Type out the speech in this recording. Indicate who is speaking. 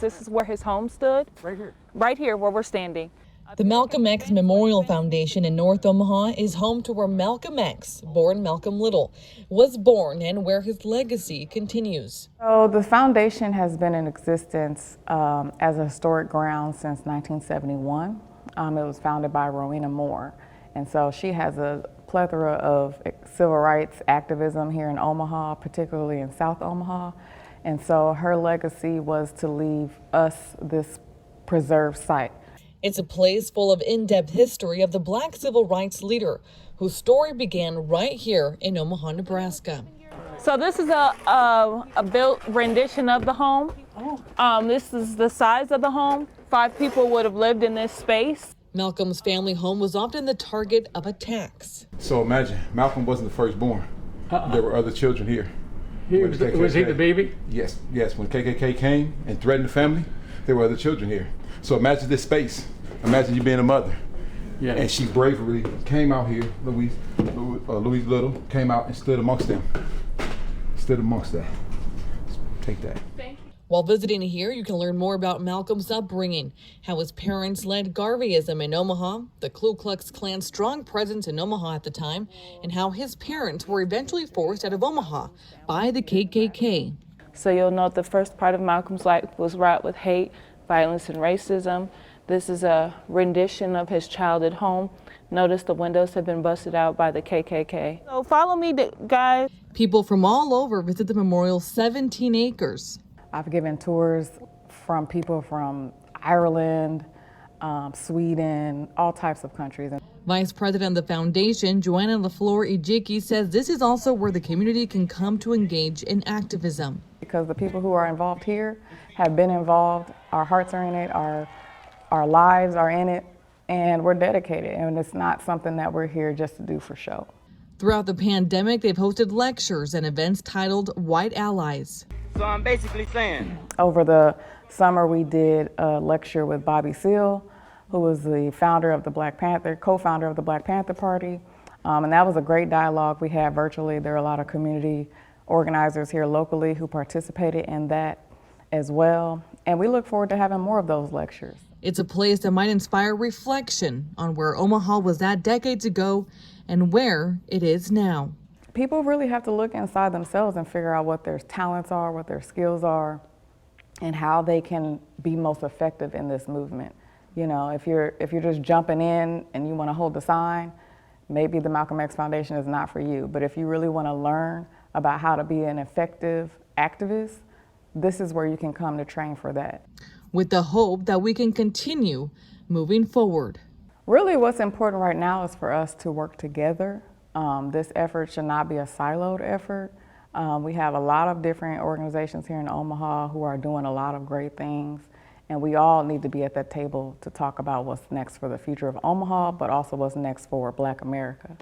Speaker 1: This is where his home stood.
Speaker 2: Right here.
Speaker 1: Right here where we're standing.
Speaker 3: The Malcolm X Memorial Foundation in North Omaha is home to where Malcolm X, born Malcolm Little, was born and where his legacy continues.
Speaker 4: So the foundation has been in existence as a historic ground since 1971. It was founded by Rowena Moore. And so she has a plethora of civil rights activism here in Omaha, particularly in South Omaha. And so her legacy was to leave us this preserved site.
Speaker 3: It's a place full of in-depth history of the Black civil rights leader whose story began right here in Omaha, Nebraska.
Speaker 1: So this is a built rendition of the home. This is the size of the home. 5 people would have lived in this space.
Speaker 3: Malcolm's family home was often the target of attacks.
Speaker 2: So imagine, Malcolm wasn't the firstborn. There were other children here.
Speaker 5: Was he the baby?
Speaker 2: Yes. When KKK came and threatened the family, there were other children here. So imagine this space. Imagine you being a mother.
Speaker 5: Yeah.
Speaker 2: And she bravely came out here, Louise Little, came out and stood amongst them. Stood amongst that. Take that.
Speaker 3: While visiting here, you can learn more about Malcolm's upbringing, how his parents led Garveyism in Omaha, the Ku Klux Klan's strong presence in Omaha at the time, and how his parents were eventually forced out of Omaha by the KKK.
Speaker 1: So you'll note the first part of Malcolm's life was wrought with hate, violence, and racism. This is a rendition of his childhood home. Notice the windows have been busted out by the KKK. So follow me, guys.
Speaker 3: People from all over visit the memorial's 17 acres.
Speaker 4: I've given tours from people from Ireland, Sweden, all types of countries.
Speaker 3: Vice President of the foundation, Joanna LaFleur Ejiki, says this is also where the community can come to engage in activism.
Speaker 4: Because the people who are involved here have been involved, our hearts are in it, our lives are in it, and we're dedicated. And it's not something that we're here just to do for show.
Speaker 3: Throughout the pandemic, they've hosted lectures and events titled White Allies.
Speaker 6: So I'm basically saying,
Speaker 4: over the summer we did a lecture with Bobby Seale, who was the founder of the Black Panther, co-founder of the Black Panther Party. And that was a great dialogue we had virtually. There are a lot of community organizers here locally who participated in that as well. And we look forward to having more of those lectures.
Speaker 3: It's a place that might inspire reflection on where Omaha was at decades ago and where it is now.
Speaker 4: People really have to look inside themselves and figure out what their talents are, what their skills are, and how they can be most effective in this movement. You know, if you're just jumping in and you want to hold the sign, maybe the Malcolm X Foundation is not for you. But if you really want to learn about how to be an effective activist, this is where you can come to train for that.
Speaker 3: With the hope that we can continue moving forward.
Speaker 4: Really what's important right now is for us to work together. This effort should not be a siloed effort. We have a lot of different organizations here in Omaha who are doing a lot of great things, and we all need to be at that table to talk about what's next for the future of Omaha, but also what's next for Black America.